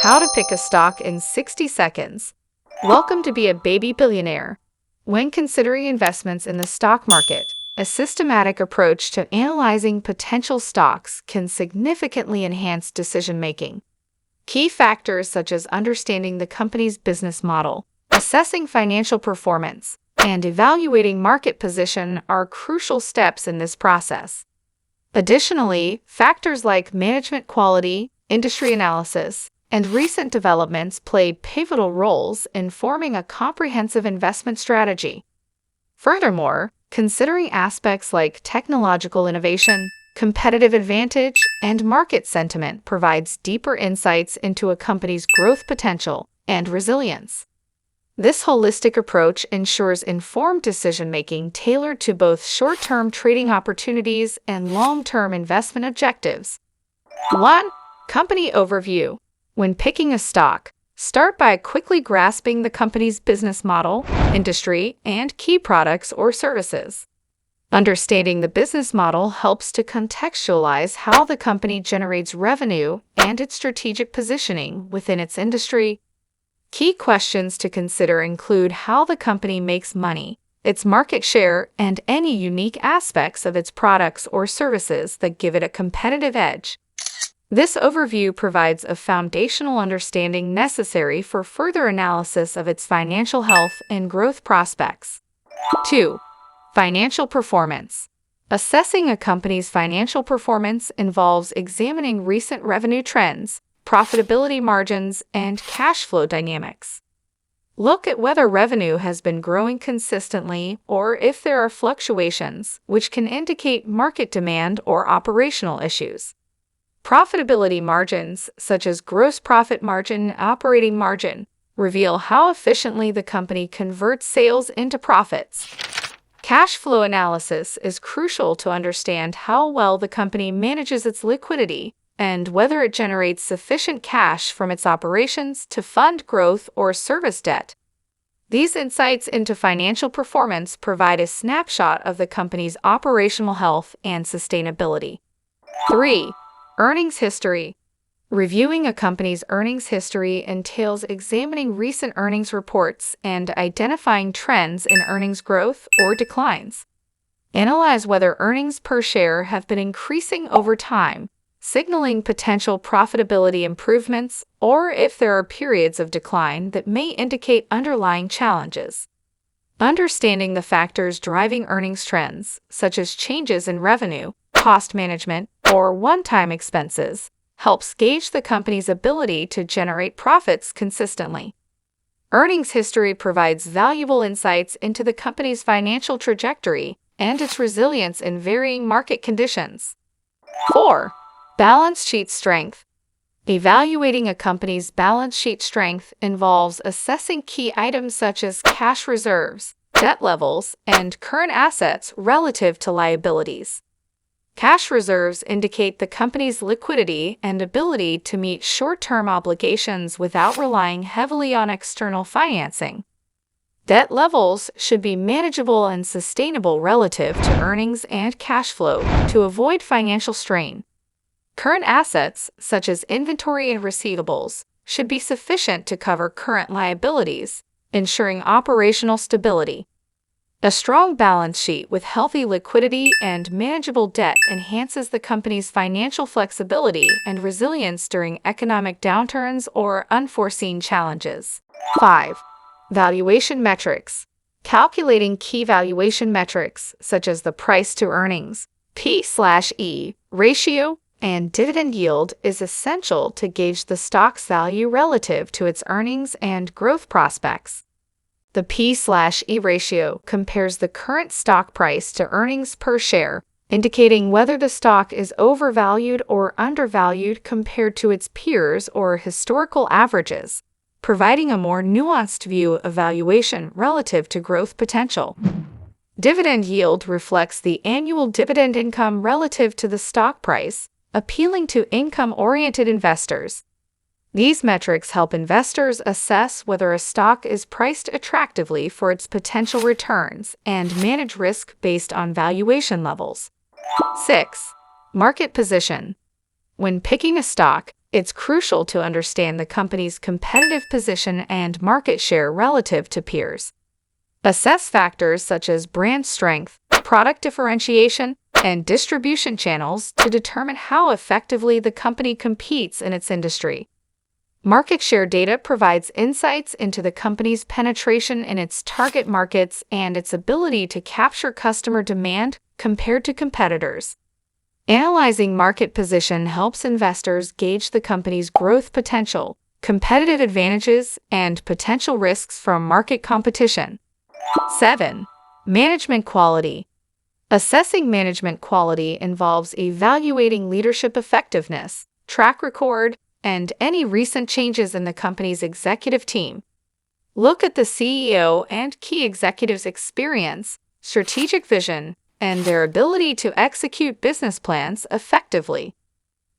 How to pick a stock in 60 seconds. Welcome to Be a Baby Billionaire. When considering investments in the stock market, a systematic approach to analyzing potential stocks can significantly enhance decision-making. Key factors such as understanding the company's business model, assessing financial performance, and evaluating market position are crucial steps in this process. Additionally, factors like management quality, industry analysis, and recent developments play pivotal roles in forming a comprehensive investment strategy. Furthermore, considering aspects like technological innovation, competitive advantage, and market sentiment provides deeper insights into a company's growth potential and resilience. This holistic approach ensures informed decision-making tailored to both short-term trading opportunities and long-term investment objectives. 1. Company overview. When picking a stock, start by quickly grasping the company's business model, industry, and key products or services. Understanding the business model helps to contextualize how the company generates revenue and its strategic positioning within its industry. Key questions to consider include how the company makes money, its market share, and any unique aspects of its products or services that give it a competitive edge. This overview provides a foundational understanding necessary for further analysis of its financial health and growth prospects. 2. Financial performance. Assessing a company's financial performance involves examining recent revenue trends, profitability margins, and cash flow dynamics. Look at whether revenue has been growing consistently or if there are fluctuations, which can indicate market demand or operational issues. Profitability margins, such as gross profit margin and operating margin, reveal how efficiently the company converts sales into profits. Cash flow analysis is crucial to understand how well the company manages its liquidity and whether it generates sufficient cash from its operations to fund growth or service debt. These insights into financial performance provide a snapshot of the company's operational health and sustainability. 3. Earnings history. Reviewing a company's earnings history entails examining recent earnings reports and identifying trends in earnings growth or declines. Analyze whether earnings per share have been increasing over time, signaling potential profitability improvements, or if there are periods of decline that may indicate underlying challenges. Understanding the factors driving earnings trends, such as changes in revenue, cost management, or one-time expenses, helps gauge the company's ability to generate profits consistently. Earnings history provides valuable insights into the company's financial trajectory and its resilience in varying market conditions. 4. Balance sheet strength. Evaluating a company's balance sheet strength involves assessing key items such as cash reserves, debt levels, and current assets relative to liabilities. Cash reserves indicate the company's liquidity and ability to meet short-term obligations without relying heavily on external financing. Debt levels should be manageable and sustainable relative to earnings and cash flow to avoid financial strain. Current assets, such as inventory and receivables, should be sufficient to cover current liabilities, ensuring operational stability. A strong balance sheet with healthy liquidity and manageable debt enhances the company's financial flexibility and resilience during economic downturns or unforeseen challenges. 5. Valuation metrics. Calculating key valuation metrics such as the price-to-earnings, P/E ratio, and dividend yield is essential to gauge the stock's value relative to its earnings and growth prospects. The P/E ratio compares the current stock price to earnings per share, indicating whether the stock is overvalued or undervalued compared to its peers or historical averages, providing a more nuanced view of valuation relative to growth potential. Dividend yield reflects the annual dividend income relative to the stock price, appealing to income-oriented investors. These metrics help investors assess whether a stock is priced attractively for its potential returns and manage risk based on valuation levels. 6. Market position. When picking a stock, it's crucial to understand the company's competitive position and market share relative to peers. Assess factors such as brand strength, product differentiation, and distribution channels to determine how effectively the company competes in its industry. Market share data provides insights into the company's penetration in its target markets and its ability to capture customer demand compared to competitors. Analyzing market position helps investors gauge the company's growth potential, competitive advantages, and potential risks from market competition. 7. Management quality. Assessing management quality involves evaluating leadership effectiveness, track record, and any recent changes in the company's executive team. Look at the CEO and key executives' experience, strategic vision, and their ability to execute business plans effectively.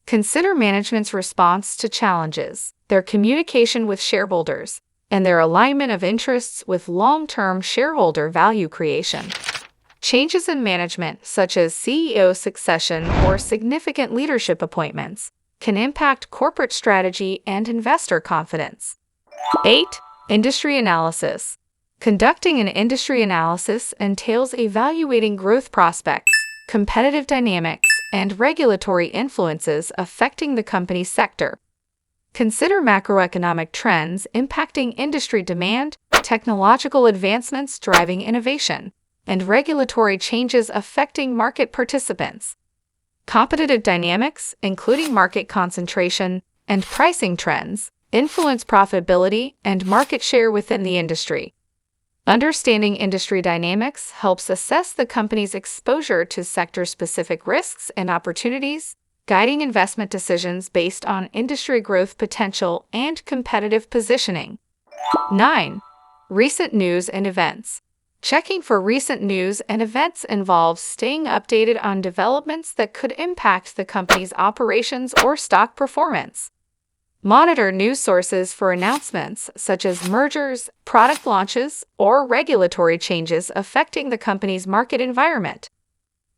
Consider management's response to challenges, their communication with shareholders, and their alignment of interests with long-term shareholder value creation. Changes in management, such as CEO succession or significant leadership appointments, can impact corporate strategy and investor confidence. 8. Industry analysis. Conducting an industry analysis entails evaluating growth prospects, competitive dynamics, and regulatory influences affecting the company's sector. Consider macroeconomic trends impacting industry demand, technological advancements driving innovation, and regulatory changes affecting market participants. Competitive dynamics, including market concentration and pricing trends, influence profitability and market share within the industry. Understanding industry dynamics helps assess the company's exposure to sector-specific risks and opportunities, guiding investment decisions based on industry growth potential and competitive positioning. 9. Recent news and events. Checking for recent news and events involves staying updated on developments that could impact the company's operations or stock performance. Monitor news sources for announcements such as mergers, product launches, or regulatory changes affecting the company's market environment.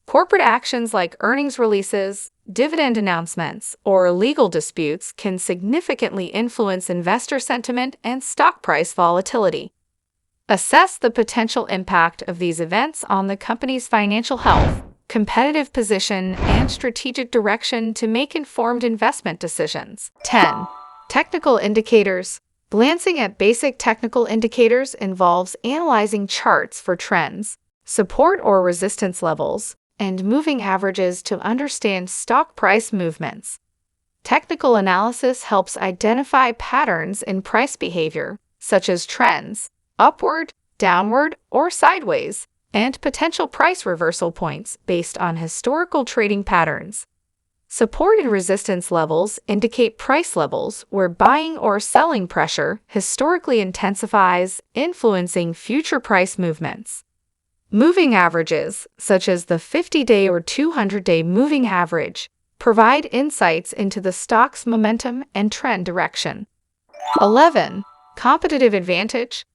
Corporate actions like earnings releases, dividend announcements, or legal disputes can significantly influence investor sentiment and stock price volatility. Assess the potential impact of these events on the company's financial health, competitive position, and strategic direction to make informed investment decisions. 10. Technical indicators. Glancing at basic technical indicators involves analyzing charts for trends, support or resistance levels, and moving averages to understand stock price movements. Technical analysis helps identify patterns in price behavior, such as trends, upward, downward, or sideways, and potential price reversal points based on historical trading patterns. Support and resistance levels indicate price levels where buying or selling pressure historically intensifies, influencing future price movements. Moving averages, such as the 50-day or 200-day moving average, provide insights into the stock's momentum and trend direction. 11. Competitive advantage.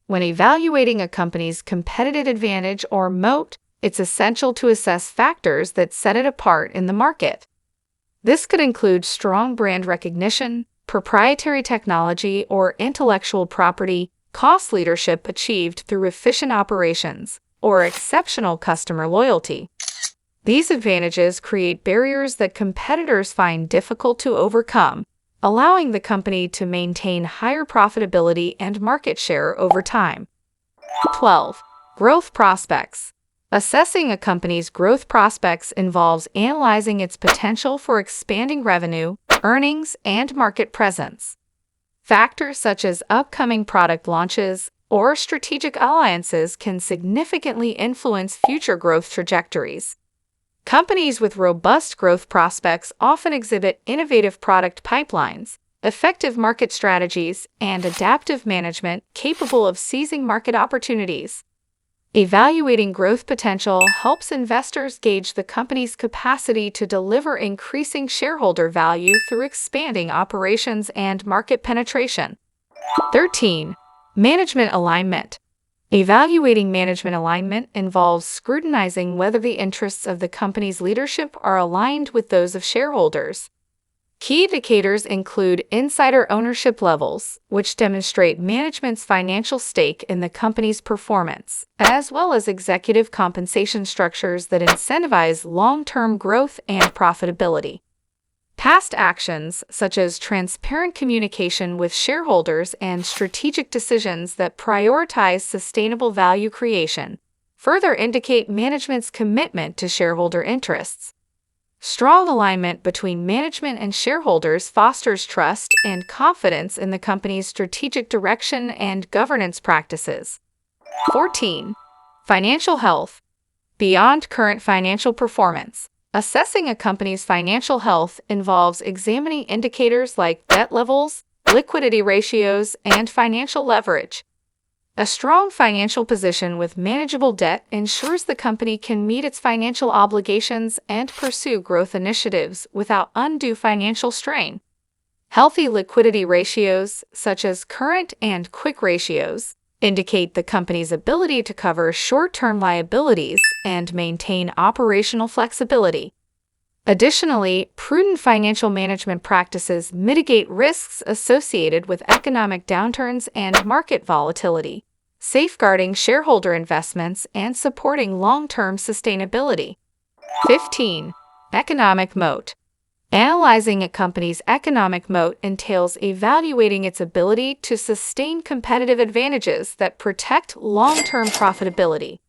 When evaluating a company's competitive advantage or moat, it's essential to assess factors that set it apart in the market. This could include strong brand recognition, proprietary technology or intellectual property, cost leadership achieved through efficient operations, or exceptional customer loyalty. These advantages create barriers that competitors find difficult to overcome, allowing the company to maintain higher profitability and market share over time. 12. Growth prospects. Assessing a company's growth prospects involves analyzing its potential for expanding revenue, earnings, and market presence. Factors such as upcoming product launches or strategic alliances can significantly influence future growth trajectories. Companies with robust growth prospects often exhibit innovative product pipelines, effective market strategies, and adaptive management capable of seizing market opportunities. Evaluating growth potential helps investors gauge the company's capacity to deliver increasing shareholder value through expanding operations and market penetration. 13. Management alignment. Evaluating management alignment involves scrutinizing whether the interests of the company's leadership are aligned with those of shareholders. Key indicators include insider ownership levels, which demonstrate management's financial stake in the company's performance, as well as executive compensation structures that incentivize long-term growth and profitability. Past actions, such as transparent communication with shareholders and strategic decisions that prioritize sustainable value creation, further indicate management's commitment to shareholder interests. Strong alignment between management and shareholders fosters trust and confidence in the company's strategic direction and governance practices. 14. Financial health. Beyond current financial performance, assessing a company's financial health involves examining indicators like debt levels, liquidity ratios, and financial leverage. A strong financial position with manageable debt ensures the company can meet its financial obligations and pursue growth initiatives without undue financial strain. Healthy liquidity ratios, such as current and quick ratios, indicate the company's ability to cover short-term liabilities and maintain operational flexibility. Additionally, prudent financial management practices mitigate risks associated with economic downturns and market volatility, safeguarding shareholder investments and supporting long-term sustainability. 15. Economic moat. Analyzing a company's economic moat entails evaluating its ability to sustain competitive advantages that protect long-term profitability.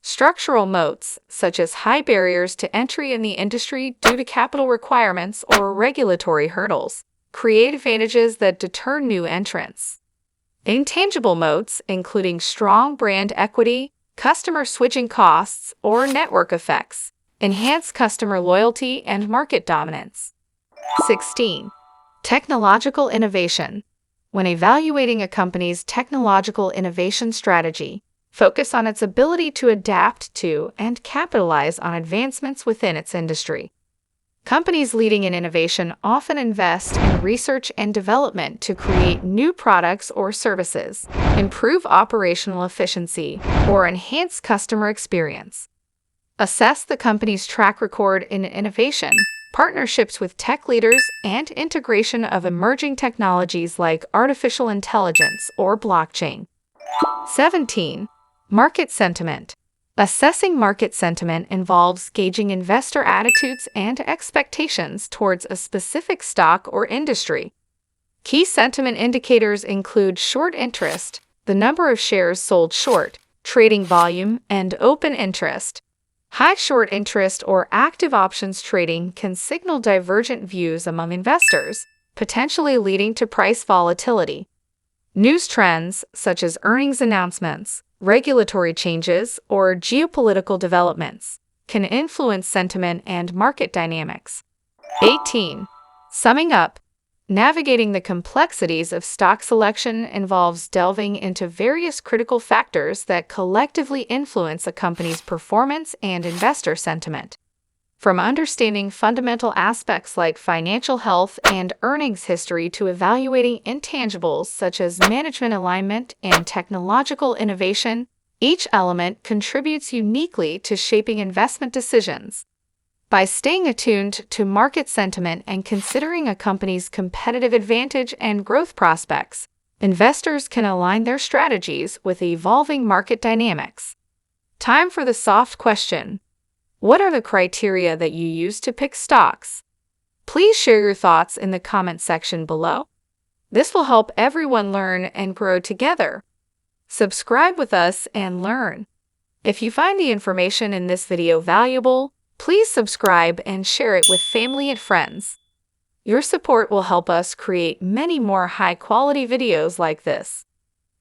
Structural moats, such as high barriers to entry in the industry due to capital requirements or regulatory hurdles, create advantages that deter new entrants. Intangible moats, including strong brand equity, customer switching costs, or network effects, enhance customer loyalty and market dominance. 16. Technological innovation. When evaluating a company's technological innovation strategy, focus on its ability to adapt to and capitalize on advancements within its industry. Companies leading in innovation often invest in research and development to create new products or services, improve operational efficiency, or enhance customer experience. Assess the company's track record in innovation, partnerships with tech leaders, and integration of emerging technologies like artificial intelligence or blockchain. 17. Market sentiment. Assessing market sentiment involves gauging investor attitudes and expectations towards a specific stock or industry. Key sentiment indicators include short interest, the number of shares sold short, trading volume, and open interest. High short interest or active options trading can signal divergent views among investors, potentially leading to price volatility. News trends, such as earnings announcements, regulatory changes, or geopolitical developments, can influence sentiment and market dynamics. 18. Summing up, navigating the complexities of stock selection involves delving into various critical factors that collectively influence a company's performance and investor sentiment. From understanding fundamental aspects like financial health and earnings history to evaluating intangibles such as management alignment and technological innovation, each element contributes uniquely to shaping investment decisions. By staying attuned to market sentiment and considering a company's competitive advantage and growth prospects, investors can align their strategies with evolving market dynamics. Time for the soft question. What are the criteria that you use to pick stocks? Please share your thoughts in the comment section below. This will help everyone learn and grow together. Subscribe with us and learn. If you find the information in this video valuable, please subscribe and share it with family and friends. Your support will help us create many more high-quality videos like this.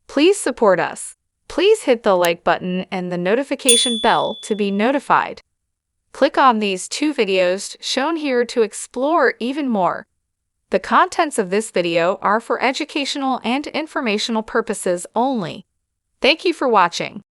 Please support us. Please hit the like button and the notification bell to be notified. Click on these two videos shown here to explore even more. The contents of this video are for educational and informational purposes only. Thank you for watching.